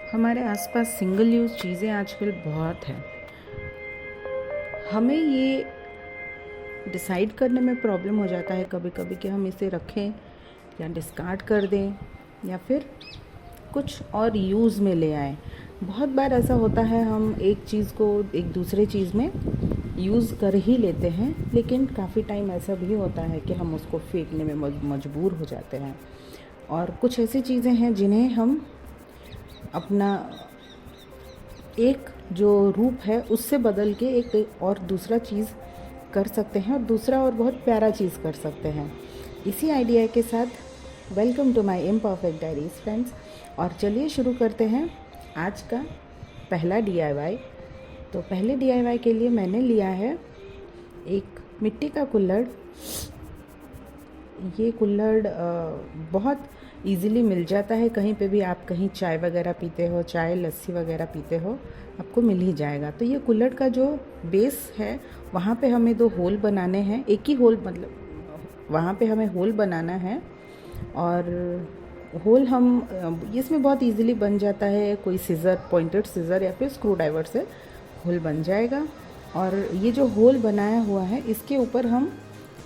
हमारे आसपास single use चीज़ें आजकल बहुत हैं। हमें ये डिसाइड करने में प्रॉब्लम हो जाता है कभी-कभी कि हम इसे रखें या डिस्कार्ड कर दें या फिर कुछ और यूज़ में ले आएँ। बहुत बार ऐसा होता है, हम एक चीज़ को एक दूसरे चीज़ में यूज़ कर ही लेते हैं, लेकिन काफ़ी टाइम ऐसा भी होता है कि हम उसको फेंकने में मजबूर हो जाते हैं। और कुछ ऐसी चीज़ें हैं जिन्हें हम अपना एक जो रूप है उससे बदल के एक और दूसरा चीज़ कर सकते हैं और दूसरा और बहुत प्यारा चीज़ कर सकते हैं। इसी आइडिया के साथ welcome to my imperfect diaries friends. और चलिए शुरू करते हैं आज का पहला DIY। तो पहले DIY के लिए मैंने लिया है एक मिट्टी का कुल्हड़। ये कुल्हड़ बहुत इजीली मिल जाता है, कहीं पे भी आप कहीं चाय वगैरह पीते हो, चाय लस्सी वगैरह पीते हो, आपको मिल ही जाएगा। तो ये कुल्हड़ का जो बेस है वहाँ पे हमें 2 होल बनाने हैं, एक ही होल मतलब वहाँ पे हमें होल बनाना है। और होल हम इसमें बहुत इजीली बन जाता है, कोई सीज़र, पॉइंटेड सीज़र या फिर स्क्रू ड्राइवर से होल बन जाएगा। और ये जो होल बनाया हुआ है इसके ऊपर हम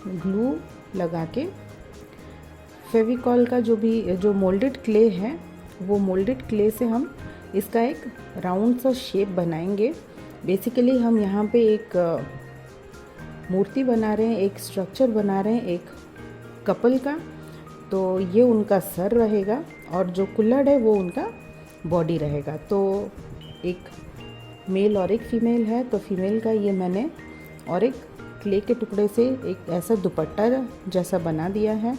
ग्लू लगा के फेविकॉल का जो मोल्डेड क्ले है, वो मोल्डेड क्ले से हम इसका एक राउंड सा शेप बनाएंगे। बेसिकली हम यहाँ पे एक मूर्ति बना रहे हैं, एक स्ट्रक्चर बना रहे हैं एक कपल का। तो ये उनका सर रहेगा और जो कुल्हड़ है वो उनका बॉडी रहेगा। तो एक मेल और एक फीमेल है, तो फीमेल का ये मैंने और एक क्ले के टुकड़े से एक ऐसा दुपट्टा जैसा बना दिया है।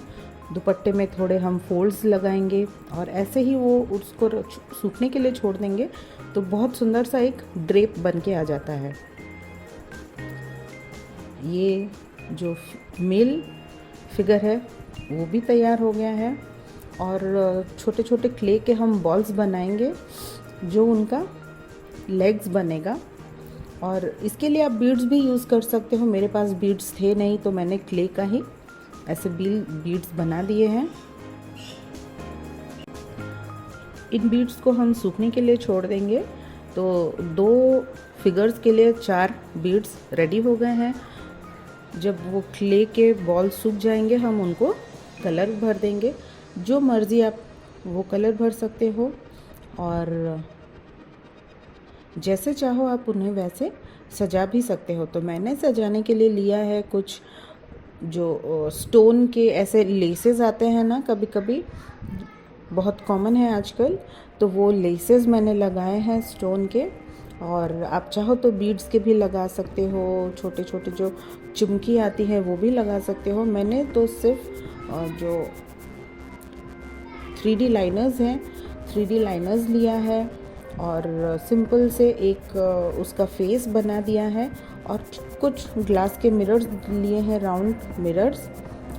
दुपट्टे में थोड़े हम फोल्ड्स लगाएंगे और ऐसे ही वो उसको सूखने के लिए छोड़ देंगे, तो बहुत सुंदर सा एक ड्रेप बन के आ जाता है। ये जो मेल फिगर है वो भी तैयार हो गया है। और छोटे छोटे क्ले के हम बॉल्स बनाएंगे जो उनका लेग्स बनेगा। और इसके लिए आप बीड्स भी यूज़ कर सकते हो। मेरे पास बीड्स थे नहीं, तो मैंने क्ले का ही ऐसे बीड्स बना दिए हैं। इन बीड्स को हम सूखने के लिए छोड़ देंगे। तो 2 फिगर्स के लिए 4 बीड्स रेडी हो गए हैं। जब वो क्ले के बॉल सूख जाएंगे हम उनको कलर भर देंगे। जो मर्ज़ी आप वो कलर भर सकते हो और जैसे चाहो आप उन्हें वैसे सजा भी सकते हो। तो मैंने सजाने के लिए लिया है कुछ जो स्टोन के ऐसे लेसेस आते हैं ना, कभी कभी बहुत कॉमन है आजकल, तो वो लेसेस मैंने लगाए हैं स्टोन के। और आप चाहो तो बीड्स के भी लगा सकते हो, छोटे छोटे जो चुमकी आती है वो भी लगा सकते हो। मैंने तो सिर्फ जो 3D लाइनर्स हैं, 3D लाइनर्स लिया है और सिंपल से एक उसका फेस बना दिया है। और कुछ ग्लास के मिरर्स लिए हैं, राउंड मिरर्स,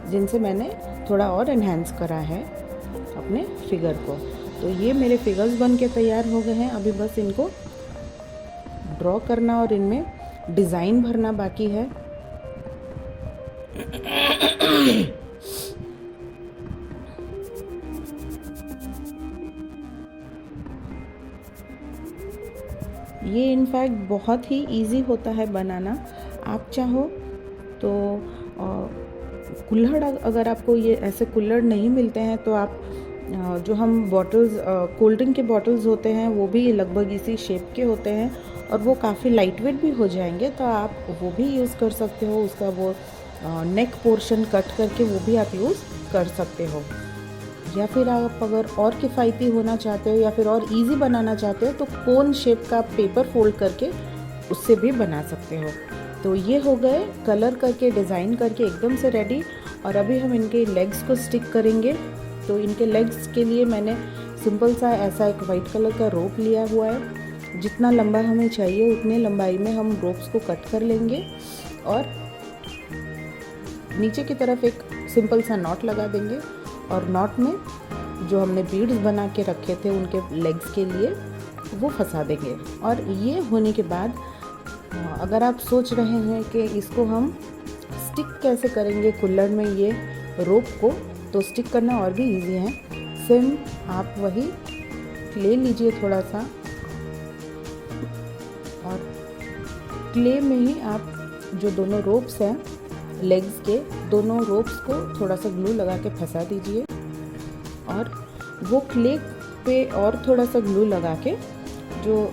जिनसे मैंने थोड़ा और एनहांस करा है अपने फिगर को। तो ये मेरे फिगर्स बन के तैयार हो गए हैं। अभी बस इनको ड्रॉ करना और इनमें डिज़ाइन भरना बाकी है। ये इनफैक्ट बहुत ही इजी होता है बनाना। आप चाहो तो कुल्हड़, अगर आपको ये ऐसे कुल्हड़ नहीं मिलते हैं तो आप जो हम बॉटल्स, कोल्ड ड्रिंक के बॉटल्स होते हैं, वो भी लगभग इसी शेप के होते हैं और वो काफ़ी लाइट वेट भी हो जाएंगे, तो आप वो भी यूज़ कर सकते हो। उसका वो नेक पोर्शन कट करके वो भी आप यूज़ कर सकते हो। या फिर आप अगर और किफ़ायती होना चाहते हो या फिर और इजी बनाना चाहते हो तो कोन शेप का पेपर फोल्ड करके उससे भी बना सकते हो। तो ये हो गए कलर करके, डिज़ाइन करके एकदम से रेडी। और अभी हम इनके लेग्स को स्टिक करेंगे। तो इनके लेग्स के लिए मैंने सिंपल सा ऐसा एक वाइट कलर का रोप लिया हुआ है। जितना लंबा हमें चाहिए उतने लंबाई में हम रोप्स को कट कर लेंगे और नीचे की तरफ एक सिंपल सा नॉट लगा देंगे। और नॉट में जो हमने बीड्स बना के रखे थे उनके लेग्स के लिए वो फंसा देंगे। और ये होने के बाद अगर आप सोच रहे हैं कि इसको हम स्टिक कैसे करेंगे कुल्हड़ में ये रोप को, तो स्टिक करना और भी इजी है। सेम आप वही क्ले लीजिए थोड़ा सा, और क्ले में ही आप जो दोनों रोप्स हैं लेग्स के, दोनों रोप्स को थोड़ा सा ग्लू लगा के फंसा दीजिए, और वो क्ले पे और थोड़ा सा ग्लू लगा के जो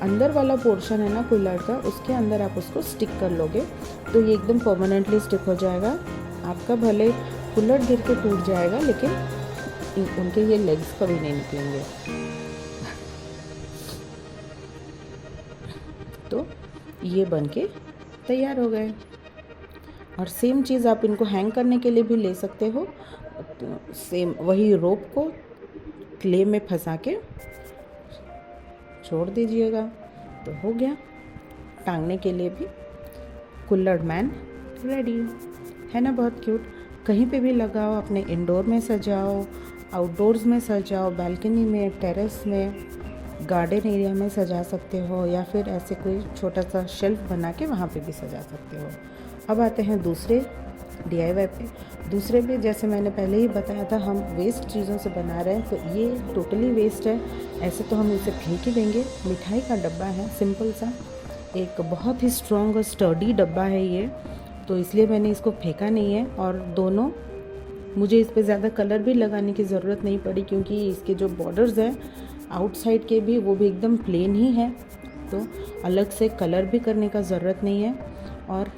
अंदर वाला पोर्शन है ना कुल्हड़ का, उसके अंदर आप उसको स्टिक कर लोगे तो ये एकदम परमानेंटली स्टिक हो जाएगा। आपका भले कुल्हड़ गिर के टूट जाएगा, लेकिन उनके ये लेग्स कभी नहीं निकलेंगे। तो ये बनके तैयार हो गए। और सेम चीज़ आप इनको हैंग करने के लिए भी ले सकते हो। तो सेम वही रोप को क्ले में फंसा के छोड़ दीजिएगा तो हो गया। टांगने के लिए भी कुल्हड़ मैन रेडी है ना, बहुत क्यूट। कहीं पे भी लगाओ, अपने इंडोर में सजाओ, आउटडोर्स में सजाओ, बालकनी में, टेरेस में, गार्डन एरिया में सजा सकते हो, या फिर ऐसे कोई छोटा सा शेल्फ बना के वहाँ पे भी सजा सकते हो। अब आते हैं दूसरे DIY पे। दूसरे में जैसे मैंने पहले ही बताया था, हम वेस्ट चीज़ों से बना रहे हैं, तो ये टोटली वेस्ट है। ऐसे तो हम इसे फेंक ही देंगे। मिठाई का डब्बा है, सिंपल सा, एक बहुत ही स्ट्रॉन्ग और स्टर्डी डब्बा है ये, तो इसलिए मैंने इसको फेंका नहीं है। और दोनों मुझे इस पे ज़्यादा कलर भी लगाने की ज़रूरत नहीं पड़ी, क्योंकि इसके जो बॉर्डर्स हैं आउटसाइड के भी, वो भी एकदम प्लेन ही है, तो अलग से कलर भी करने का ज़रूरत नहीं है। और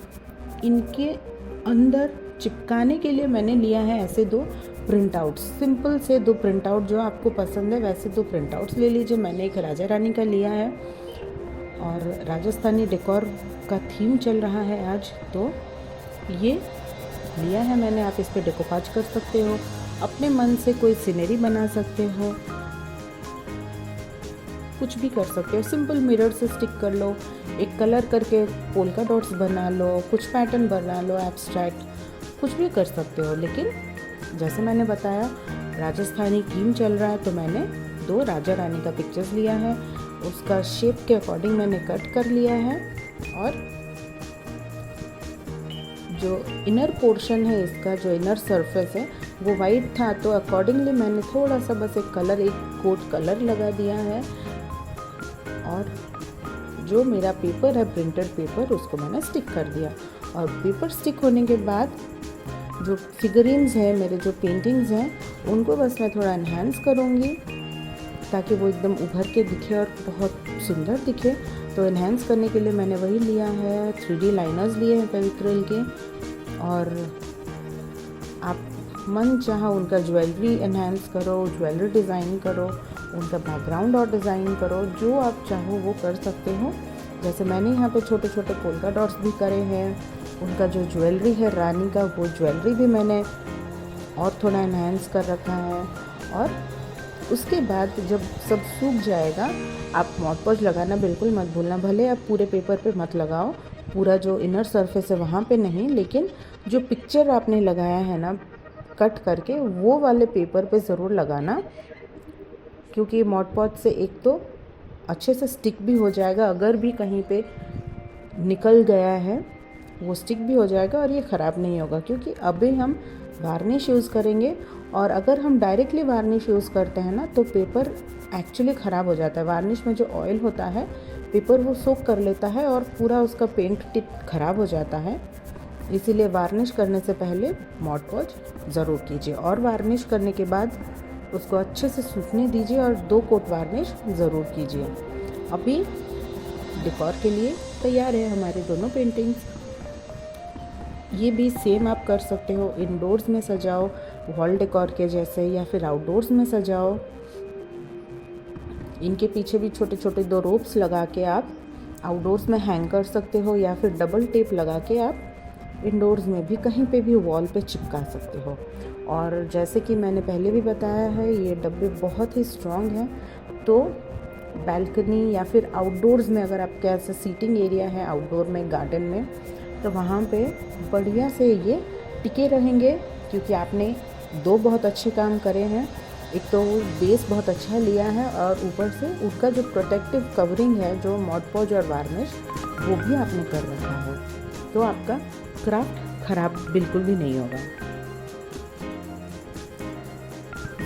इनके अंदर चिपकाने के लिए मैंने लिया है ऐसे 2 प्रिंट आउट्स, सिंपल से 2 प्रिंट आउट, जो आपको पसंद है वैसे 2 प्रिंट आउट्स ले लीजिए। मैंने एक राजा रानी का लिया है, और राजस्थानी डेकोर का थीम चल रहा है आज, तो ये लिया है मैंने। आप इस पे डेकोपाज कर सकते हो, अपने मन से कोई सीनरी बना सकते हो, कुछ भी कर सकते हो। सिंपल मिरर से स्टिक कर लो, एक कलर करके पोल्का डॉट्स बना लो, कुछ पैटर्न बना लो, एब्स्ट्रैक्ट, कुछ भी कर सकते हो। लेकिन जैसे मैंने बताया राजस्थानी थीम चल रहा है, तो मैंने 2 राजा रानी का पिक्चर्स लिया है, उसका शेप के अकॉर्डिंग मैंने कट कर लिया है। और जो इनर पोर्शन है इसका, जो इनर सरफेस है वो वाइट था, तो अकॉर्डिंगली मैंने थोड़ा सा बस एक कोट कलर लगा दिया है। और जो मेरा पेपर है, प्रिंटेड पेपर, उसको मैंने स्टिक कर दिया। और पेपर स्टिक होने के बाद जो फिगरिन्स हैं, मेरे जो पेंटिंग्स हैं, उनको बस मैं थोड़ा एनहांस करूँगी ताकि वो एकदम उभर के दिखे और बहुत सुंदर दिखे। तो एनहांस करने के लिए मैंने वही लिया है, 3D लाइनर्स लिए हैं फेविक्रिल के, और आप मन चाहा उनका ज्वेलरी एनहांस करो, ज्वेलरी डिज़ाइन करो, उनका बैकग्राउंड और डिज़ाइन करो, जो आप चाहो वो कर सकते हो। जैसे मैंने यहाँ पे छोटे छोटे पोल्का डॉट्स भी करे हैं। उनका जो ज्वेलरी है रानी का, वो ज्वेलरी भी मैंने और थोड़ा एनहांस कर रखा है। और उसके बाद जब सब सूख जाएगा, आप मॉड पॉज लगाना बिल्कुल मत भूलना। भले आप पूरे पेपर पे मत लगाओ, पूरा जो इनर सरफेस है वहाँ पे नहीं, लेकिन जो पिक्चर आपने लगाया है ना कट करके, वो वाले पेपर पे ज़रूर लगाना, क्योंकि मॉड पॉज से एक तो अच्छे से स्टिक भी हो जाएगा, अगर भी कहीं पे निकल गया है वो स्टिक भी हो जाएगा और ये ख़राब नहीं होगा। क्योंकि अभी हम वार्निश यूज़ करेंगे, और अगर हम डायरेक्टली वार्निश यूज़ करते हैं ना, तो पेपर एक्चुअली ख़राब हो जाता है। वार्निश में जो ऑयल होता है, पेपर वो सोक कर लेता है और पूरा उसका पेंट टिप ख़राब हो जाता है। इसीलिए वार्निश करने से पहले मॉड पॉज ज़रूर कीजिए, और वार्निश करने के बाद उसको अच्छे से सूखने दीजिए और 2 कोट वार्निश ज़रूर कीजिए। अभी डेकोर के लिए तैयार है हमारे दोनों पेंटिंग्स। ये भी सेम आप कर सकते हो, इंडोर्स में सजाओ वॉल डेकोर के जैसे, या फिर आउटडोर्स में सजाओ। इनके पीछे भी छोटे छोटे 2 रोप्स लगा के आप आउटडोर्स में हैंग कर सकते हो, या फिर डबल टेप लगा के आप इंडोर्स में भी कहीं पे भी वॉल पे चिपका सकते हो। और जैसे कि मैंने पहले भी बताया है, ये डब्बे बहुत ही स्ट्रॉन्ग हैं, तो बैल्कनी या फिर आउटडोर्स में, अगर आपके ऐसा सीटिंग एरिया है आउटडोर में, गार्डन में, तो वहाँ पे बढ़िया से ये टिके रहेंगे। क्योंकि आपने 2 बहुत अच्छे काम करे हैं, एक तो बेस बहुत अच्छा लिया है, और ऊपर से उनका जो प्रोटेक्टिव कवरिंग है, जो मॉड पॉज और वार्निश, वो भी आपने कर रखा है, तो आपका क्राफ्ट ख़राब बिल्कुल भी नहीं होगा।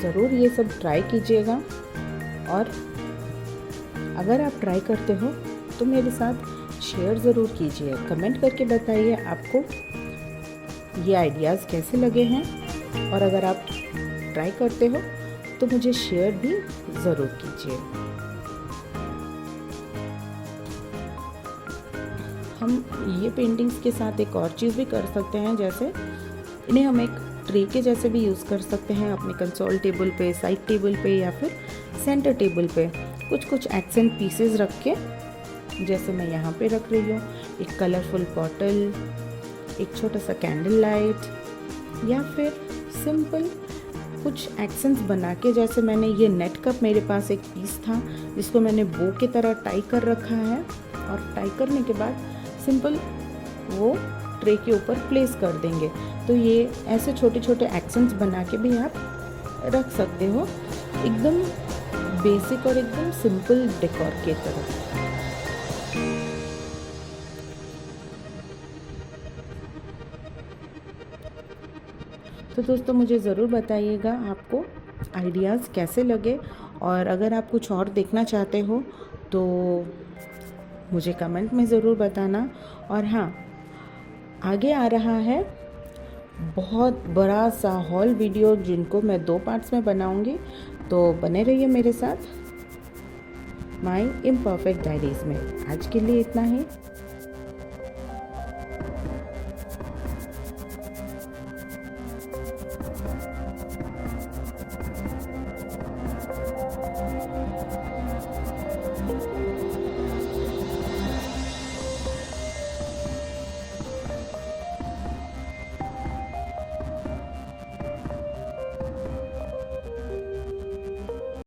ज़रूर ये सब ट्राई कीजिएगा। और अगर आप ट्राई करते हो तो मेरे साथ शेयर ज़रूर कीजिए, कमेंट करके बताइए आपको ये आइडियाज़ कैसे लगे हैं, और अगर आप ट्राई करते हो तो मुझे शेयर भी ज़रूर कीजिए। हम ये पेंटिंग्स के साथ एक और चीज़ भी कर सकते हैं, जैसे इन्हें हम एक ट्रे के जैसे भी यूज़ कर सकते हैं अपने कंसोल टेबल पे, साइड टेबल पे या फिर सेंटर टेबल पे। कुछ एक्सेंट पीसेस रख के, जैसे मैं यहाँ पे रख रही हूँ एक कलरफुल बॉटल, एक छोटा सा कैंडल लाइट, या फिर सिंपल कुछ एक्सेंट्स बना के, जैसे मैंने ये नेट कप, मेरे पास एक पीस था जिसको मैंने बो की तरह टाई कर रखा है, और टाई करने के बाद सिंपल वो ट्रे के ऊपर प्लेस कर देंगे। तो ये ऐसे छोटे छोटे एक्सेंट्स बना के भी आप रख सकते हो, एकदम बेसिक और एकदम सिंपल डेकोर की तरह। तो दोस्तों मुझे ज़रूर बताइएगा आपको आइडियाज़ कैसे लगे, और अगर आप कुछ और देखना चाहते हो तो मुझे कमेंट में ज़रूर बताना। और हाँ, आगे आ रहा है बहुत बड़ा सा हॉल वीडियो जिनको मैं 2 पार्ट्स में बनाऊंगी, तो बने रहिए मेरे साथ माय इम्परफेक्ट डायरीज़ में। आज के लिए इतना ही।